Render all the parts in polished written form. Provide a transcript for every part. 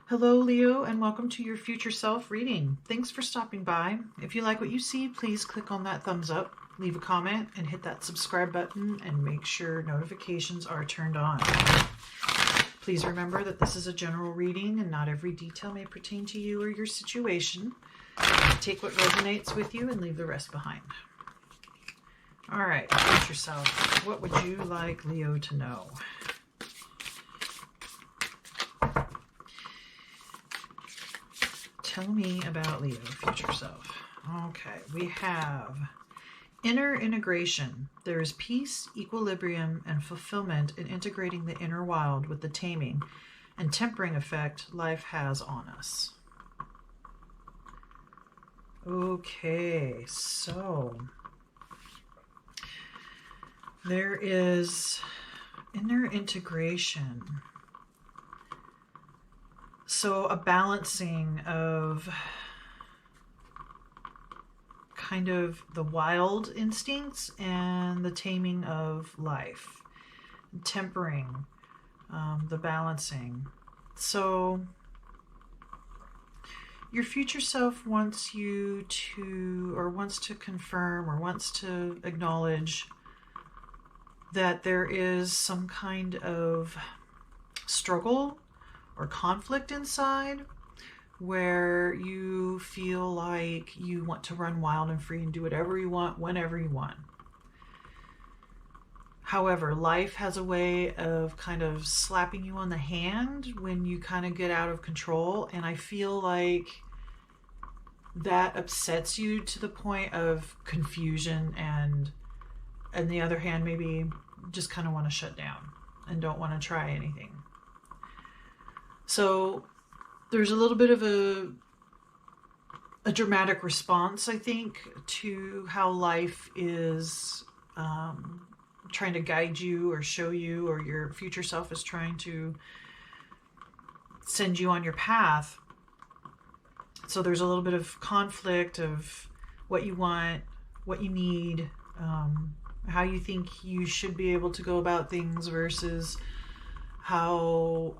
Hello, Leo, and welcome to your future self reading. Thanks for stopping by. If you like what you see, please click on that thumbs up, leave a comment, and hit that subscribe button, and make sure notifications are turned on. Please remember that this is a general reading and not every detail may pertain to you or your situation. Take what resonates with you and leave the rest behind. All right, future self, what would you like Leo to know? Tell me about Leo, future self. Okay, we have inner integration. There is peace, equilibrium, and fulfillment in integrating the inner wild with the taming and tempering effect life has on us. Okay, so there is inner integration. So a balancing of kind of the wild instincts and the taming of life, tempering, the balancing. So your future self wants you to, or wants to confirm, or wants to acknowledge that there is some kind of struggle or conflict inside where you feel like you want to run wild and free and do whatever you want, whenever you want. However, life has a way of kind of slapping you on the hand when you kind of get out of control, and I feel like that upsets you to the point of confusion, and on the other hand, maybe just kind of want to shut down and don't want to try anything. So there's a little bit of a dramatic response, I think, to how life is trying to guide you or show you, or your future self is trying to send you on your path. So there's a little bit of conflict of what you want, what you need, how you think you should be able to go about things versus how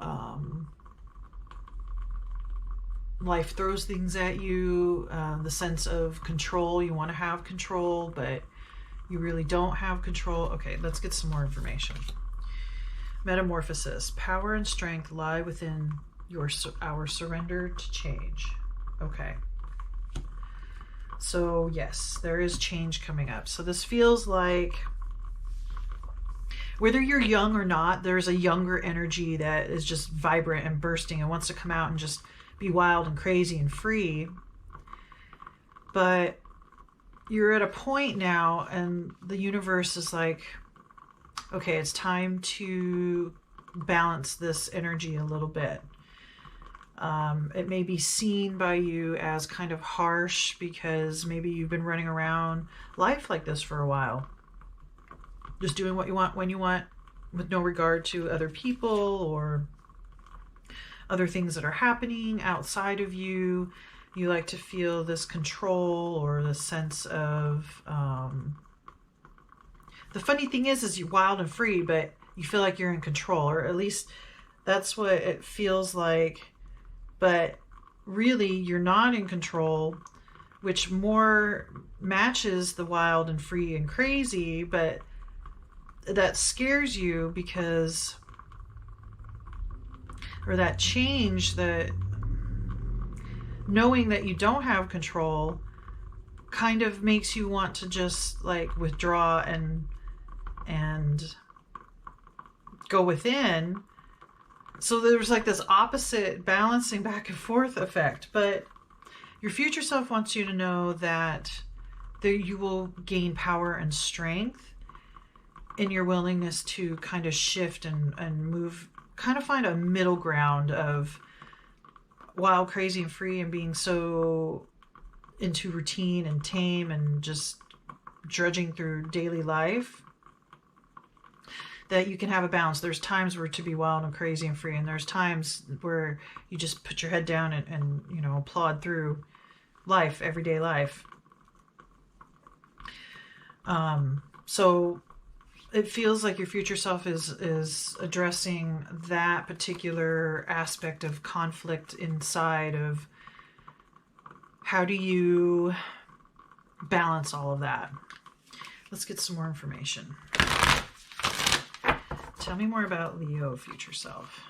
life throws things at you, the sense of control. You want to have control, but you really don't have control. Okay, let's get some more information. Metamorphosis. Power and strength lie within our surrender to change. Okay. So yes, there is change coming up. So this feels like, whether you're young or not, there's a younger energy that is just vibrant and bursting and wants to come out and just be wild and crazy and free. But you're at a point now and the universe is like, okay, it's time to balance this energy a little bit. It may be seen by you as kind of harsh because maybe you've been running around life like this for a while, just doing what you want when you want, with no regard to other people or other things that are happening outside of you. You like to feel this control or the sense of the funny thing is you're wild and free, but you feel like you're in control, or at least that's what it feels like. But really you're not in control, which more matches the wild and free and crazy, but that scares you because, or that change, that knowing that you don't have control kind of makes you want to just like withdraw and go within. So there's like this opposite balancing back and forth effect. But your future self wants you to know that you will gain power and strength in your willingness to kind of shift and move, kind of find a middle ground of wild, crazy, and free, and being so into routine and tame and just drudging through daily life, that you can have a balance. There's times where to be wild and crazy and free, and there's times where you just put your head down and you know, plod through life, everyday life. So it feels like your future self is addressing that particular aspect of conflict inside of how do you balance all of that. Let's get some more information. Tell me more about Leo future self.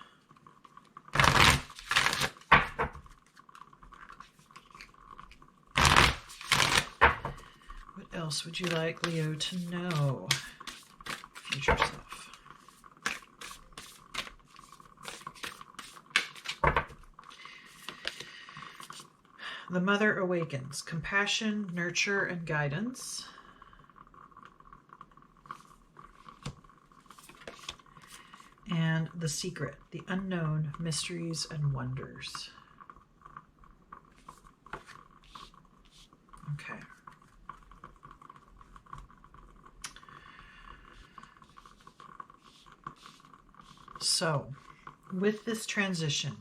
What else would you like Leo to know? Future self. The Mother awakens. Compassion, nurture, and guidance. And the secret, the unknown, mysteries and wonders. Okay. So, with this transition,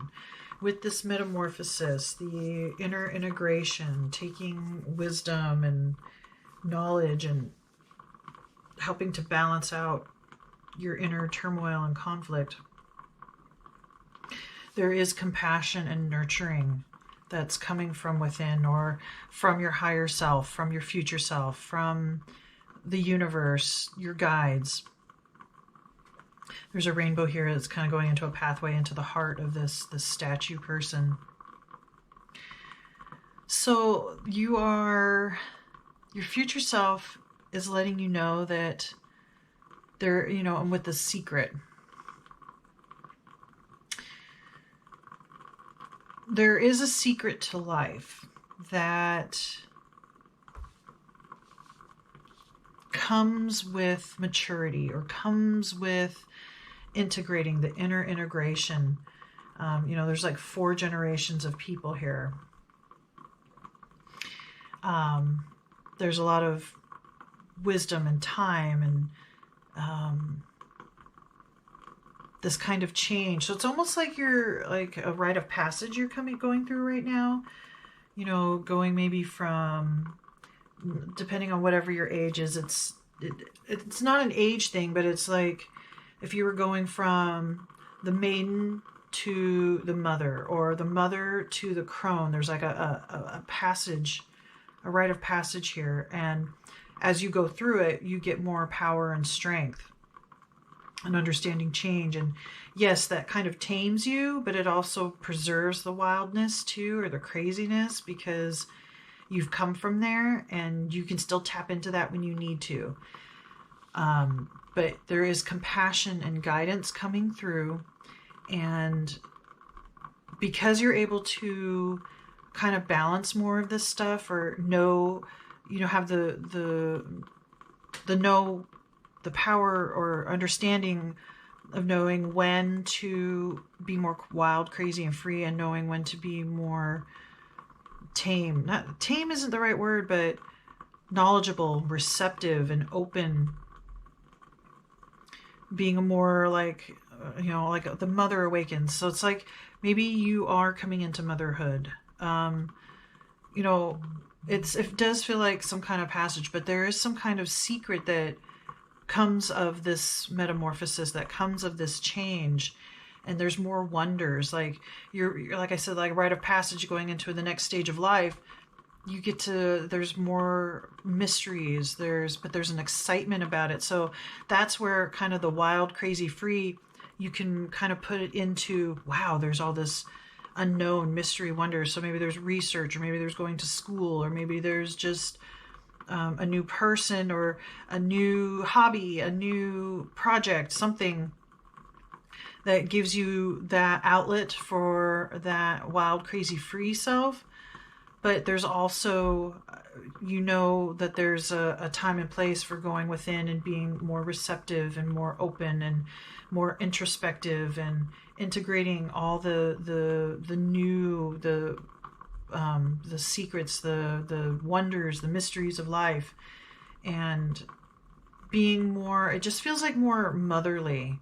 with this metamorphosis, the inner integration, taking wisdom and knowledge and helping to balance out your inner turmoil and conflict, there is compassion and nurturing that's coming from within or from your higher self, from your future self, from the universe, your guides. There's a rainbow here that's kind of going into a pathway into the heart of this statue person. So your future self is letting you know that there, and with the secret, there is a secret to life that comes with maturity or comes with integrating the inner integration. There's like 4 generations of people here. There's a lot of wisdom and time and this kind of change. So it's almost like you're like a rite of passage you're going through right now. Going maybe from, depending on whatever your age is, it's not an age thing, but it's like if you were going from the maiden to the mother, or the mother to the crone. There's like a passage, a rite of passage here, and as you go through it, you get more power and strength and understanding change. And yes, that kind of tames you, but it also preserves the wildness too, or the craziness, because you've come from there and you can still tap into that when you need to. But there is compassion and guidance coming through. And because you're able to kind of balance more of this stuff, or know, have the power or understanding of knowing when to be more wild, crazy, and free, and knowing when to be more tame. Not tame isn't the right word, but knowledgeable, receptive, and open. Being a more like, like the mother awakens. So it's like maybe you are coming into motherhood. It does feel like some kind of passage, but there is some kind of secret that comes of this metamorphosis, that comes of this change. And there's more wonders. Like you're like I said, like rite of passage going into the next stage of life. You get to, there's more mysteries, but there's an excitement about it. So that's where kind of the wild, crazy, free, you can kind of put it into, wow, there's all this unknown mystery, wonder. So maybe there's research, or maybe there's going to school, or maybe there's just a new person, or a new hobby, a new project, something that gives you that outlet for that wild, crazy, free self. But there's also, that there's a time and place for going within and being more receptive and more open and more introspective, and integrating all the new, the secrets, the wonders, the mysteries of life, and being more, it just feels like more motherly,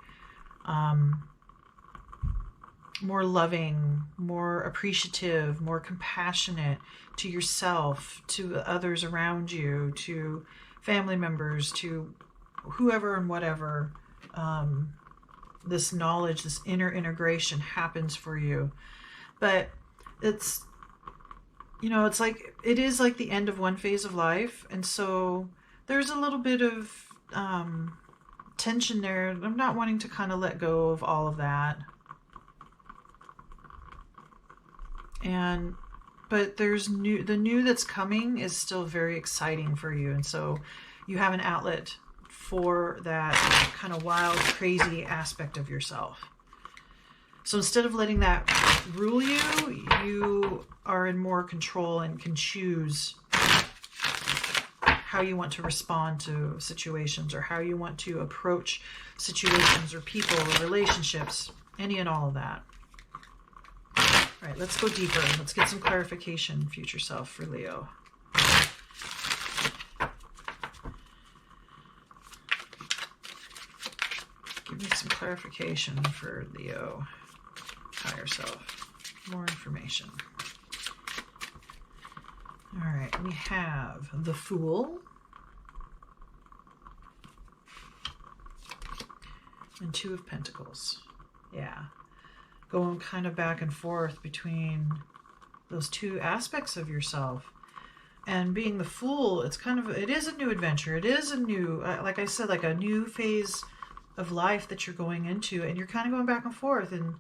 more loving, more appreciative, more compassionate to yourself, to others around you, to family members, to whoever and whatever, this knowledge, this inner integration happens for you. But it's, it's like, it is like the end of one phase of life. And so there's a little bit of tension there. I'm not wanting to kind of let go of all of that. But there's the new that's coming is still very exciting for you. And so you have an outlet for that kind of wild, crazy aspect of yourself. So instead of letting that rule you, you are in more control and can choose how you want to respond to situations, or how you want to approach situations or people or relationships, any and all of that. All right, let's go deeper. Let's get some clarification, future self, for Leo. Give me some clarification for Leo, higher self. More information. All right, we have the Fool and Two of Pentacles. Yeah. Going kind of back and forth between those two aspects of yourself. And being the Fool, it is a new adventure. It is a new, like I said, like a new phase of life that you're going into, and you're kind of going back and forth, and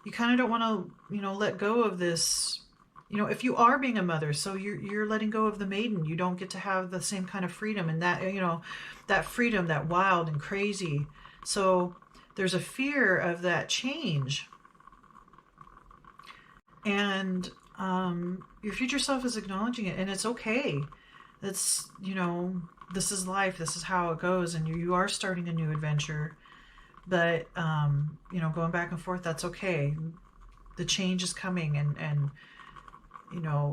you kind of don't want to, let go of this. If you are being a mother, so you're letting go of the maiden, you don't get to have the same kind of freedom, and that, that freedom, that wild and crazy. So there's a fear of that change. And your future self is acknowledging it, and it's okay. It's, this is life. This is how it goes, and you are starting a new adventure. But, going back and forth, that's okay. The change is coming, and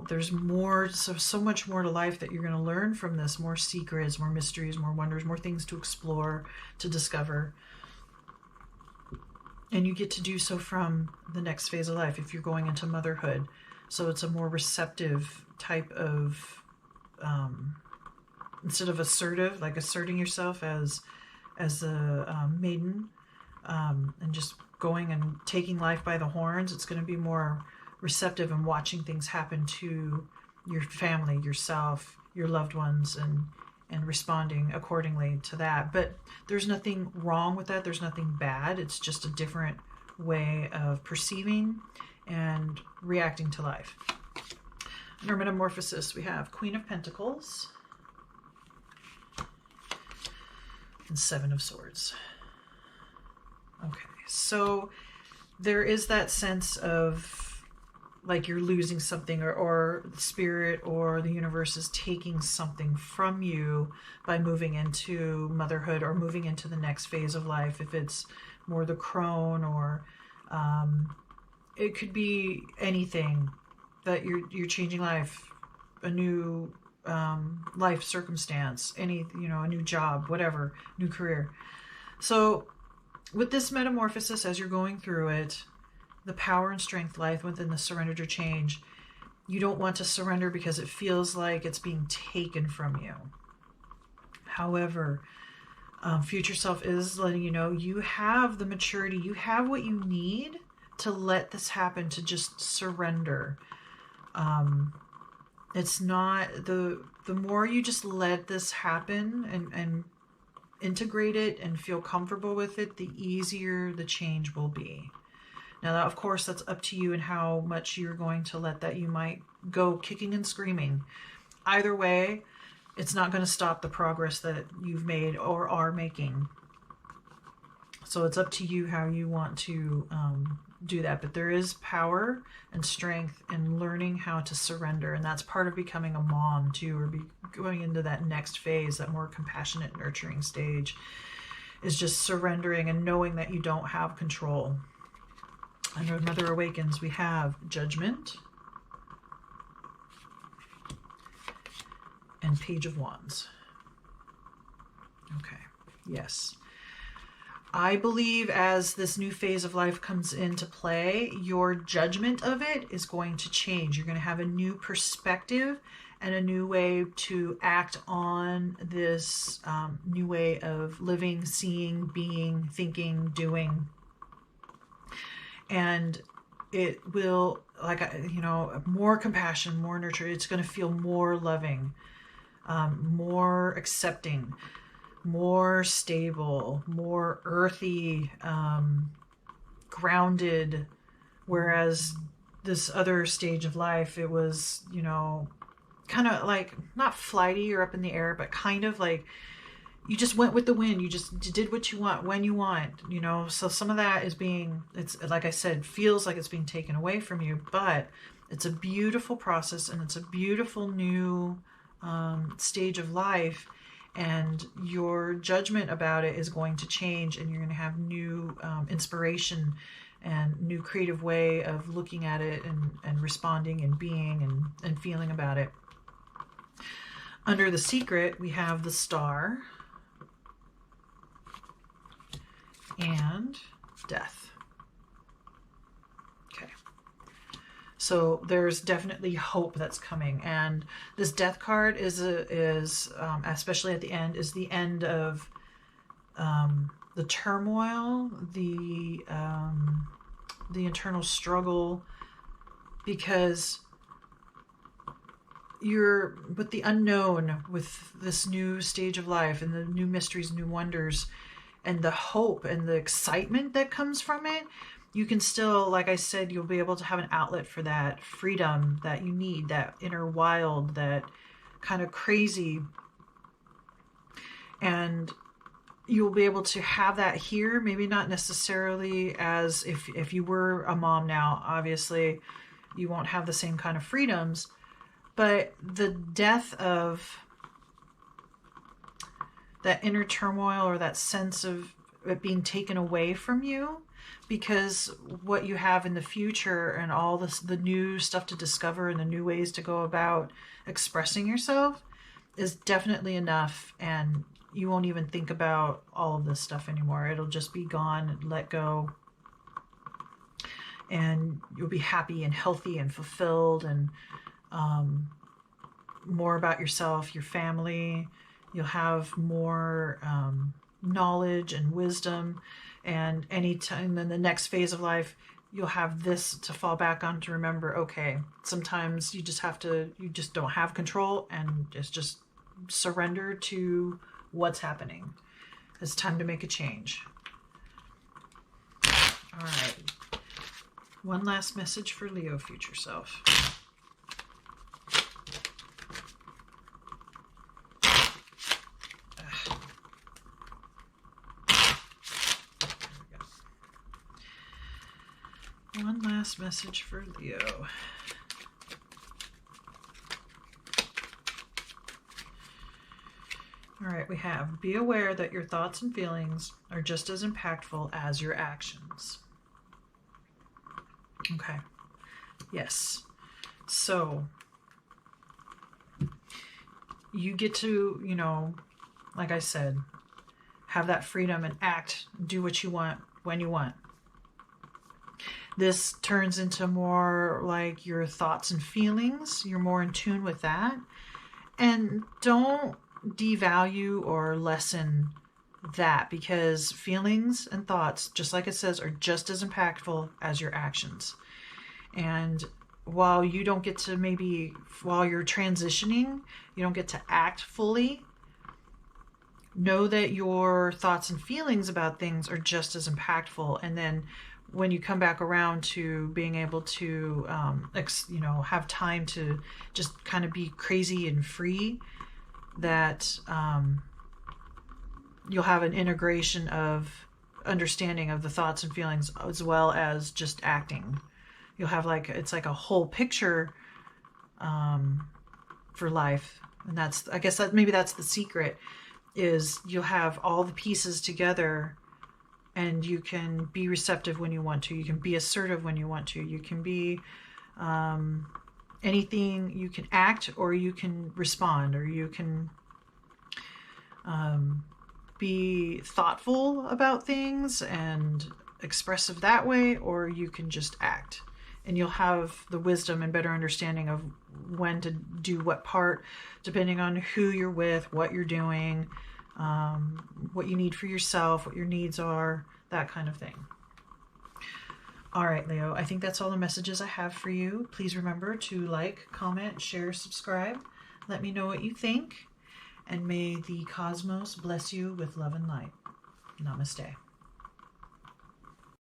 there's more, so much more to life that you're going to learn from this. More secrets, more mysteries, more wonders, more things to explore, to discover. And you get to do so from the next phase of life if you're going into motherhood. So it's a more receptive type of, instead of assertive, like asserting yourself as a maiden, and just going and taking life by the horns, it's going to be more receptive and watching things happen to your family, yourself, your loved ones, and responding accordingly to that. But there's nothing wrong with that. There's nothing bad. It's just a different way of perceiving and reacting to life. Under Metamorphosis, we have Queen of Pentacles and Seven of Swords. Okay, so there is that sense of like you're losing something, or the spirit or the universe is taking something from you by moving into motherhood or moving into the next phase of life. If it's more the crone, or it could be anything that you're changing life, a new life circumstance, a new job, whatever, new career. So with this metamorphosis, as you're going through it, the power and strength lies within the surrender to change. You don't want to surrender because it feels like it's being taken from you. However, future self is letting you know you have the maturity, you have what you need to let this happen, to just surrender. It's not the more you just let this happen and integrate it and feel comfortable with it, the easier the change will be. Now, of course, that's up to you and how much you're going to let that. You might go kicking and screaming. Either way, it's not going to stop the progress that you've made or are making. So it's up to you how you want to do that. But there is power and strength in learning how to surrender. And that's part of becoming a mom too, or going into that next phase, that more compassionate, nurturing stage, is just surrendering and knowing that you don't have control. Under Mother Awakens, we have Judgment and Page of Wands. Okay, yes. I believe as this new phase of life comes into play, your judgment of it is going to change. You're going to have a new perspective and a new way to act on this new way of living, seeing, being, thinking, doing. And it will, like, more compassion, more nurture. It's going to feel more loving, more accepting, more stable, more earthy, grounded. Whereas this other stage of life, it was, kind of like not flighty or up in the air, but kind of like you just went with the wind. You just did what you want when you want, So some of that is it's like I said, feels like it's being taken away from you, but it's a beautiful process and it's a beautiful new stage of life. And your judgment about it is going to change, and you're going to have new inspiration and new creative way of looking at it and responding and being and feeling about it. Under the secret, we have the star and death. Okay. So there's definitely hope that's coming, and this death card is especially at the end, is the end of the turmoil, the internal struggle, because you're with the unknown, with this new stage of life and the new mysteries, new wonders, and the hope and the excitement that comes from it. You can still, like I said, you'll be able to have an outlet for that freedom that you need, that inner wild, that kind of crazy. And you'll be able to have that here, maybe not necessarily as if you were a mom now, obviously you won't have the same kind of freedoms, but the death of that inner turmoil or that sense of it being taken away from you, because what you have in the future and all this, the new stuff to discover and the new ways to go about expressing yourself is definitely enough. And you won't even think about all of this stuff anymore. It'll just be gone, let go. And you'll be happy and healthy and fulfilled, and more about yourself, your family. You'll have more knowledge and wisdom, and anytime in the next phase of life, you'll have this to fall back on to remember, okay, sometimes you just don't have control, and just surrender to what's happening. It's time to make a change. All right. One last message for Leo future self. One last message for Leo. All right, we have, be aware that your thoughts and feelings are just as impactful as your actions. Okay. Yes. So you get to, like I said, have that freedom and act, do what you want when you want. This turns into more like your thoughts and feelings. You're more in tune with that. And don't devalue or lessen that, because feelings and thoughts, just like it says, are just as impactful as your actions. And while you don't get to, maybe while you're transitioning, you don't get to act fully, know that your thoughts and feelings about things are just as impactful. And then when you come back around to being able to, have time to just kind of be crazy and free, that you'll have an integration of understanding of the thoughts and feelings as well as just acting. You'll have it's like a whole picture for life. And I guess maybe that's the secret, is you'll have all the pieces together, and you can be receptive when you want to. You can be assertive when you want to. You can be anything. You can act, or you can respond, or you can be thoughtful about things and expressive that way, or you can just act. And you'll have the wisdom and better understanding of when to do what part, depending on who you're with, what you're doing, what you need for yourself, what your needs are, that kind of thing. All right, Leo, I think that's all the messages I have for you. Please remember to like, comment, share, subscribe. Let me know what you think. And may the cosmos bless you with love and light. Namaste.